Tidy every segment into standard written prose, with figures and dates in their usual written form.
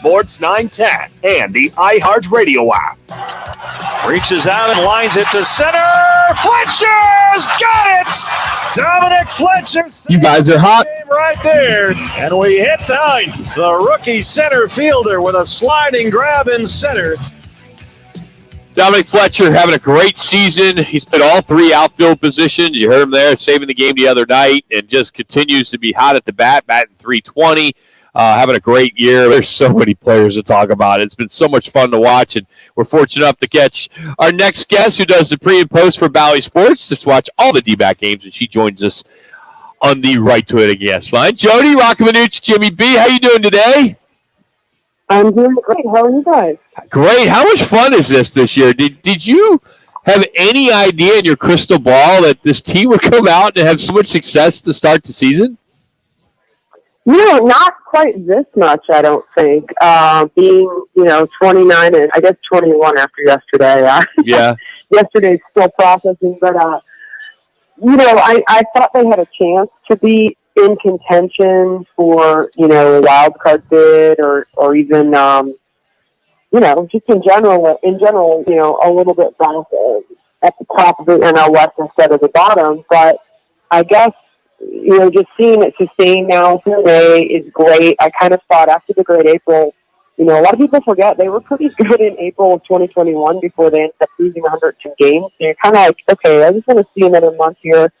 Sports 910 and the iHeartRadio app. Reaches out and lines it to center. Fletcher's got it! Dominic Fletcher. You guys are hot. Right there. And we hit down the rookie center fielder with a sliding grab in center. Dominic Fletcher having a great season. He's played all three outfield positions. You heard him there saving the game the other night and just continues to be hot at the bat, batting .320. Having a great year. There's so many players to talk about. It's been so much fun to watch, and we're fortunate enough to catch our next guest who does the pre and post for Bally Sports to watch all the D-back games, and she joins us on the Right to It guest line. Jody, Rockamanucci, Jimmy B, how you doing today? I'm doing great. How are you guys? Great. How much fun is this year? Did you have any idea in your crystal ball that this team would come out and have so much success to start the season? Not quite this much, I don't think. Being, 29 and I guess 21 after yesterday. Yeah. Yesterday's still processing, but, I thought they had a chance to be in contention for, a wild card bid or even, just in general, a little bit back at the top of the NL West instead of the bottom. But I guess, just seeing it sustained now through May is great. I kind of thought after the great April, a lot of people forget they were pretty good in April of 2021 before they ended up losing 102 games. So you're kind of like, okay, I just want to see another month here.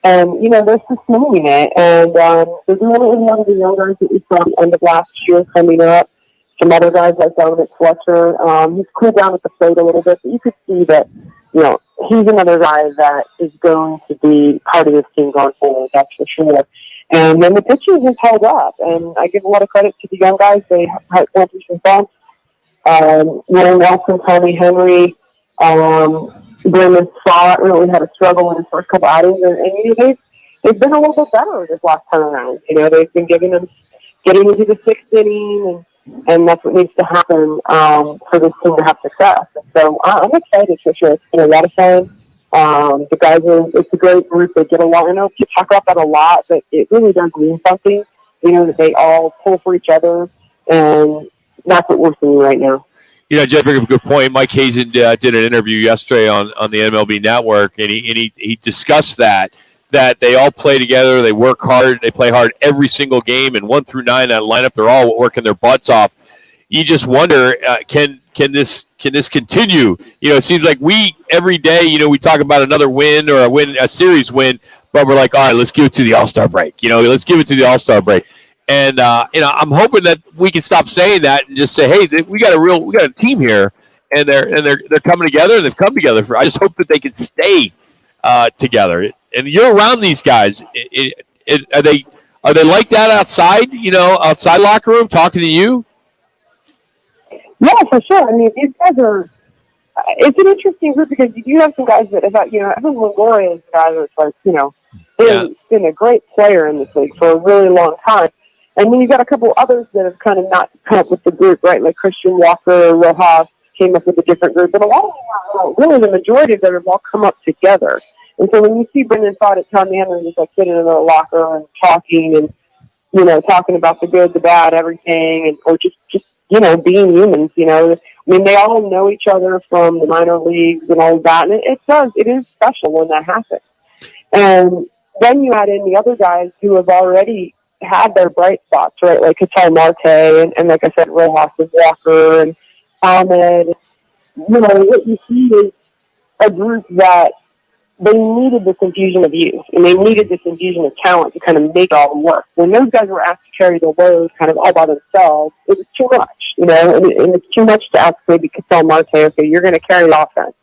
And, they're sustaining it. And there's really one of the young guys that we saw at the end of last year coming up. Some other guys like Dominic Fletcher. He's cooled down at the plate a little bit, but you could see that, he's another guy that is going to be part of this team going forward, that's for sure. And then the pitching has held up, and I give a lot of credit to the young guys. They went through some bumps. William Nelson, Tommy Henry, Brandon Scott really had a struggle in his first couple outings, and they've been a little bit better this last time around. They've been getting into the sixth inning, and that's what needs to happen for this team to have success. And so I'm excited for sure. It's been a lot of fun. The guys it's a great group. They get along. I know people talk about that a lot, but it really does mean something, that they all pull for each other, and that's what we're seeing right now. Jeff, bring up a good point. Mike Hazen did an interview yesterday on the MLB Network, and he discussed that they all play together, they work hard, they play hard every single game, and 1 through 9 that lineup, they're all working their butts off. You just wonder, can this continue? It seems like every day, we talk about another win or a series win, but we're like, all right, let's give it to the All-Star break. Let's give it to the All-Star break. And I'm hoping that we can stop saying that and just say, hey, we got a team here, and they're coming together, and they've come together I just hope that they can stay together. And you're around these guys. Are they like that outside? Outside locker room, talking to you? Yeah, for sure. I mean, these guys are. It's an interesting group because you do have some guys that have, Evan Longoria is a guy that's like, been a great player in this league for a really long time. And then you've got a couple others that have kind of not come up with the group, right? Like Christian Walker, Rojas came up with a different group. But a lot of them, really the majority of them have all come up together. And so when you see Brendan Stott and Tom Manley just like sitting in their locker and talking and, talking about the good, the bad, everything, or just being humans, I mean, they all know each other from the minor leagues and all of that. And it is special when that happens. And then you add in the other guys who have already had their bright spots, right? Like Ketel Marte and like I said, Rojas and Walker and Ahmed. What you see is a group that they needed this infusion of youth, and they needed this infusion of talent to kind of make it all work. When those guys were asked to carry the load kind of all by themselves, it was too much, and it's too much to ask maybe Ketel Marte, okay, you're going to carry the offense.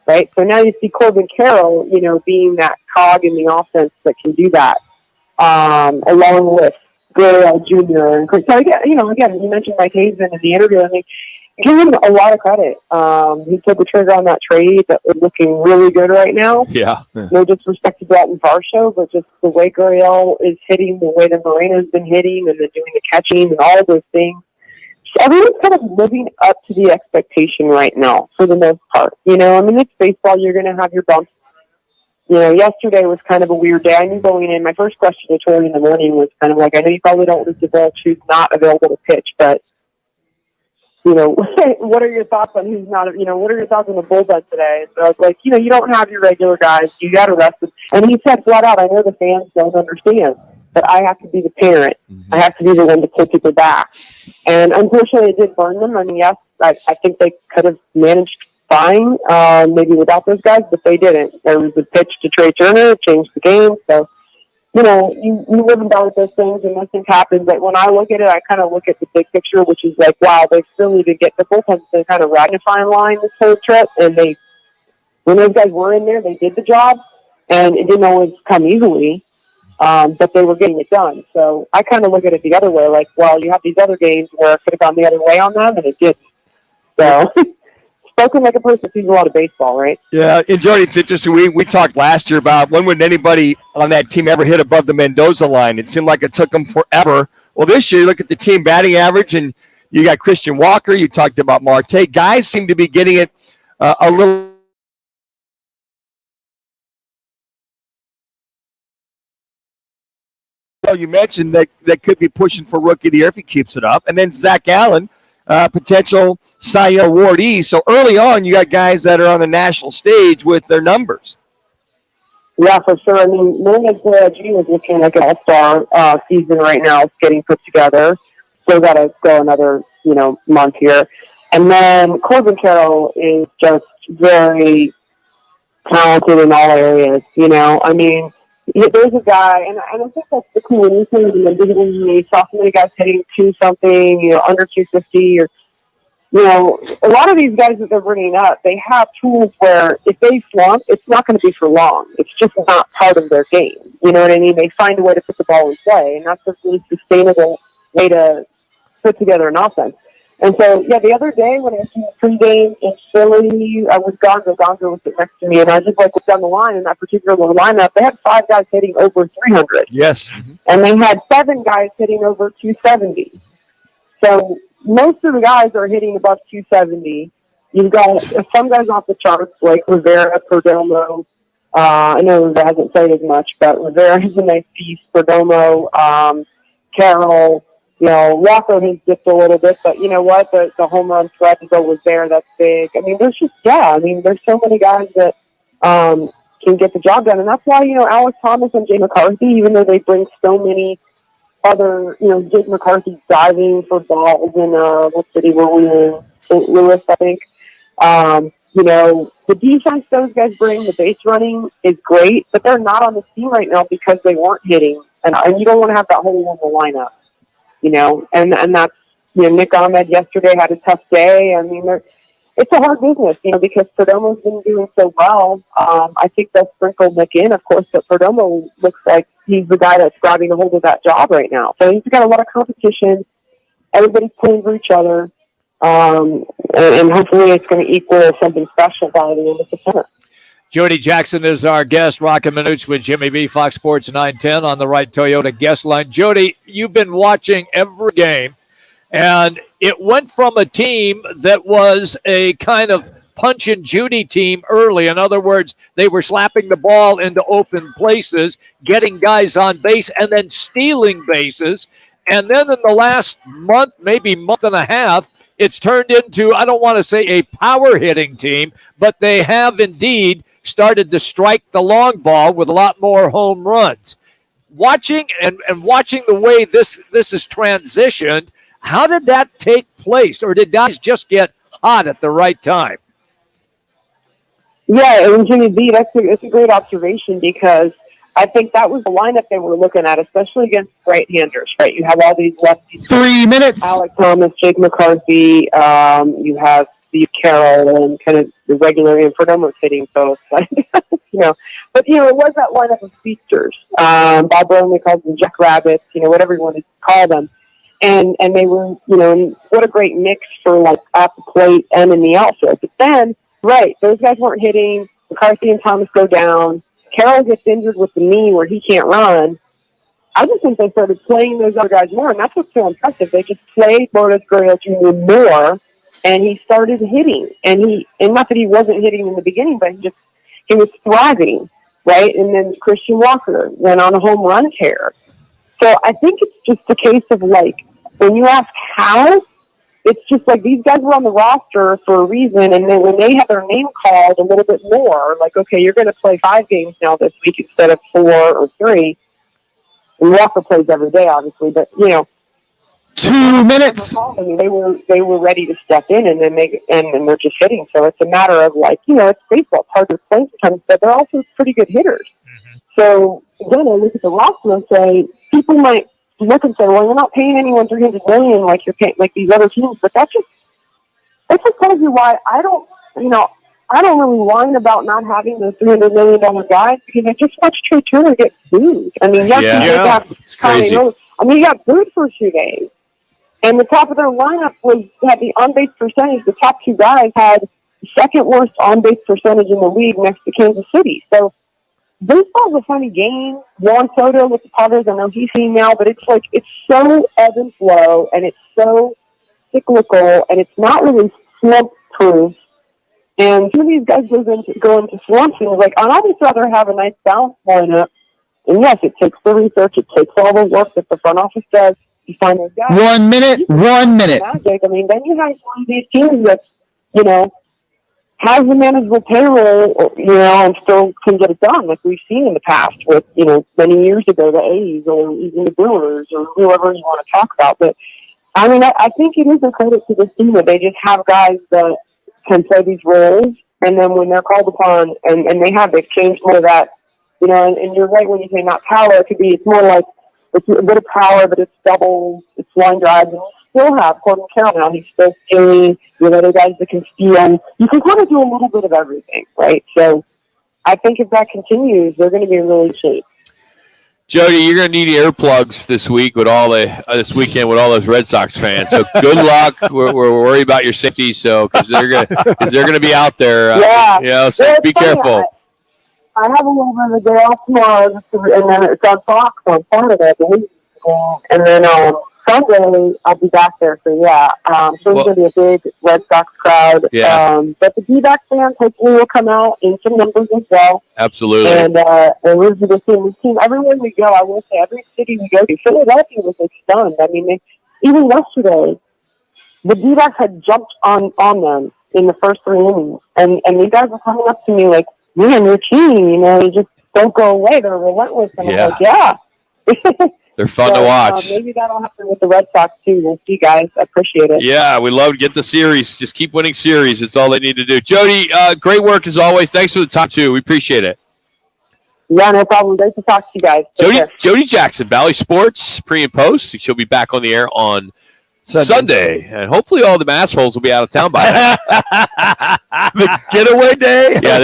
Right? So now you see Corbin Carroll, being that cog in the offense that can do that, along with Gurriel Jr. And so again, you mentioned Mike Hazen in the interview. I mean, give him a lot of credit. He pulled the trigger on that trade that was looking really good right now. Yeah. No disrespect to Dalton Varsho, but just the way Gurriel is hitting, the way that Moreno's been hitting, and then doing the catching and all of those things. Everyone's kind of living up to the expectation right now, for the most part. It's baseball. You're going to have your bumps. Yesterday was kind of a weird day. I knew going in, my first question to Tori in the morning was kind of like, I know you probably don't lose the ball, choose not available to pitch, but what are your thoughts on who's not, what are your thoughts on the bullpen today? So I was like, you don't have your regular guys. You got to rest them. And he said flat out, I know the fans don't understand, but I have to be the parent. Mm-hmm. I have to be the one to pull people back. And unfortunately, it did burn them. I mean, yes, I think they could have managed fine, maybe without those guys, but they didn't. There was a pitch to Trey Turner, changed the game. So, you live and die with those things, and those things happen. But when I look at it, I kind of look at the big picture, which is like, wow, they still need to get the bullpen to kind of ride a fine line this whole trip. And when those guys were in there, they did the job, and it didn't always come easily, but they were getting it done. So I kind of look at it the other way, like, well, you have these other games where it could have gone the other way on them, and it didn't. So spoken like a person who sees a lot of baseball, right? Yeah, and Jody, it's interesting. We talked last year about when would anybody on that team ever hit above the Mendoza line. It seemed like it took them forever. Well, this year, you look at the team batting average, and you got Christian Walker. You talked about Marte. Guys seem to be getting it a little. You mentioned that could be pushing for Rookie of the Year if he keeps it up. And then Zach Allen, potential Cy Young awardee. So early on, you got guys that are on the national stage with their numbers. Yeah, for sure. I mean, Mariners G is looking like an all-star season right now. It's getting put together. Still got to go another, month here. And then Corbin Carroll is just very talented in all areas, I mean, there's a guy, and I think that's the cool thing in the division. You saw so many guys hitting 2-something, under 250, or a lot of these guys that they're bringing up, they have tools where if they slump, it's not going to be for long. It's just not part of their game. You know what I mean? They find a way to put the ball in play, and that's a really sustainable way to put together an offense. And so, yeah, the other day when I was in the pregame in Philly, I was Gonzo. Gonzo was sitting next to me, and I just looked down the line in that particular lineup. They had 5 guys hitting over 300. Yes. And they had 7 guys hitting over 270. So most of the guys are hitting above 270. You've got some guys off the charts, like Rivera, Perdomo. I know Rivera hasn't played as much, but Rivera is a nice piece. Perdomo, Carroll. Walker has dipped a little bit, but you know what? The home run threat is always there. That's big. I mean, there's so many guys that can get the job done. And that's why, Alex Thomas and Jay McCarthy, even though they bring so many other, Jake McCarthy diving for balls in, what city were we in? St. Louis, I think. The defense those guys bring, the base running is great, but they're not on the team right now because they weren't hitting. And you don't want to have that hole in the lineup. And that's, Nick Ahmed yesterday had a tough day. I mean, it's a hard business, because Perdomo's been doing so well. I think they'll sprinkle Nick in, of course, but Perdomo looks like he's the guy that's grabbing a hold of that job right now. So he's got a lot of competition. Everybody's playing for each other. And hopefully it's going to equal something special by the end of September. Jody Jackson is our guest. Rockin' Minutes with Jimmy B, Fox Sports 910 on the Right Toyota guest line. Jody, you've been watching every game, and it went from a team that was a kind of punch and Judy team early. In other words, they were slapping the ball into open places, getting guys on base, and then stealing bases. And then in the last month, maybe month and a half, it's turned into, I don't want to say a power hitting team, but they have indeed started to strike the long ball with a lot more home runs. Watching watching the way this is transitioned, how did that take place? Or did guys just get hot at the right time? Yeah, and Jimmy B, that's a great observation, because I think that was the lineup they were looking at, especially against right-handers, right? You have all these lefties. 3 minutes. Alex Thomas, Jake McCarthy, you have Steve Carroll, and kind of the regular, and Perdomo's hitting both. But, it was that lineup of feasters. Bob Burnley calls them jackrabbits, whatever you want to call them. And they were, what a great mix for, like, at the plate and in the outfield. But then, right, those guys weren't hitting. McCarthy and Thomas go down. Carroll gets injured with the knee where he can't run. I just think they started playing those other guys more, and that's what's so impressive. They just played Lourdes Gurriel Jr. more, and he started hitting. And not that he wasn't hitting in the beginning, but he was thriving, right? And then Christian Walker went on a home run tear. So I think it's just a case of, like, when you ask how, it's just like these guys were on the roster for a reason, and then when they have their name called a little bit more, like, okay, you're going to play 5 games now this week instead of 4 or 3. And Walker plays every day, obviously, but 2 minutes. I mean, they were ready to step in, and then they're just hitting. So it's a matter of like, it's baseball. It's hard to explain sometimes, but they're also pretty good hitters. Mm-hmm. So again, I look at the roster and say people might look and say, well, you're not paying anyone $300 million like you're paying like these other teams, but that just tells you why I don't really whine about not having those $300 million guys, because I just watched Trey Turner get booed. I mean, he got booed for 2 days, and the top of their lineup had the on base percentage. The top 2 guys had the second worst on base percentage in the league, next to Kansas City. So. Baseball's a funny game. Juan Soto with the Padres, I know he's seen now, but it's so ebb and flow, and it's so cyclical, and it's not really slump-proof. And some of these guys go into slumps, and like, I'd always rather have a nice balanced lineup. And yes, it takes the research, it takes all the work that the front office does to find those guys. 1 minute. Magic. I mean, then you have one of these teams that, has the manageable payroll, and still can get it done, like we've seen in the past with, many years ago, the A's or even the Brewers or whoever you want to talk about. But, I mean, I think it is a credit to this team that they just have guys that can play these roles, and then when they're called upon, and they've changed more of that, and you're right when you say not power, it's more like it's a bit of power, but it's doubles, it's line drives, and still have Corbin Carroll now. He's still stealing. You have other guys that can steal. You can kind of do a little bit of everything, right? So I think if that continues, they're going to be in really shape. Jody, you're going to need earplugs this week this weekend with all those Red Sox fans. So good luck. We're worried about your safety, because they're going to be out there. So be careful. I have a little bit of a day off tomorrow, and then it's on Fox on Saturday, I believe. And then Sunday, I'll be back there. So, it's going to be a big Red Sox crowd. Yeah. But the D-back fans hopefully will come out in some numbers as well. Absolutely. And we're going to see this team. Everywhere we go, I will say, every city we go to, Philadelphia was stunned. I mean, even yesterday, the D-backs had jumped on them in the first 3 innings. And these guys were coming up to me like, man, your team, you just don't go away. They're relentless. And I'm like, yeah. They're fun to watch. Maybe that'll happen with the Red Sox, too. We'll see, guys. I appreciate it. Yeah, we love to get the series. Just keep winning series. It's all they need to do. Jody, great work as always. Thanks for the time, too. We appreciate it. Yeah, no problem. Great to talk to you guys. Jody Jackson, Valley Sports, pre and post. She'll be back on the air on Sunday. And hopefully all the assholes will be out of town by then. The getaway day? Yeah,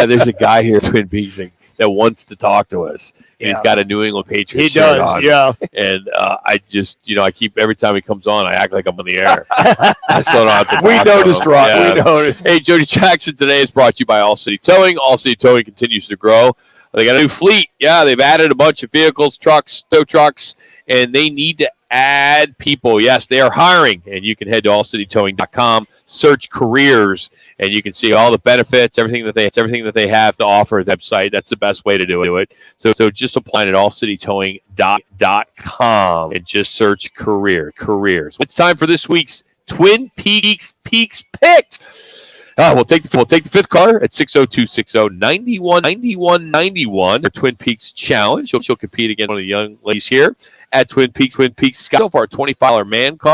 there's a guy here, Twin Peaks, that wants to talk to us. And he's got a New England Patriots shirt on. And I just, I keep, every time he comes on, I act like I'm on the air. I still don't have to talk We noticed, Rob. Yeah. We noticed. Hey, Jody Jackson today is brought to you by All City Towing. All City Towing continues to grow. They got a new fleet. Yeah, they've added a bunch of vehicles, trucks, tow trucks, and they need to add people. Yes, they are hiring. And you can head to allcitytowing.com, search careers, and you can see all the benefits, everything that they have to offer at the website. That's the best way to do it. So just apply at allcitytowing.com and just search careers. It's time for this week's Twin Peaks picks. We'll take the fifth caller at 602-660-9191. The Twin Peaks Challenge. She'll compete against one of the young ladies here at Twin Peaks. Scott, so far, $25 man card.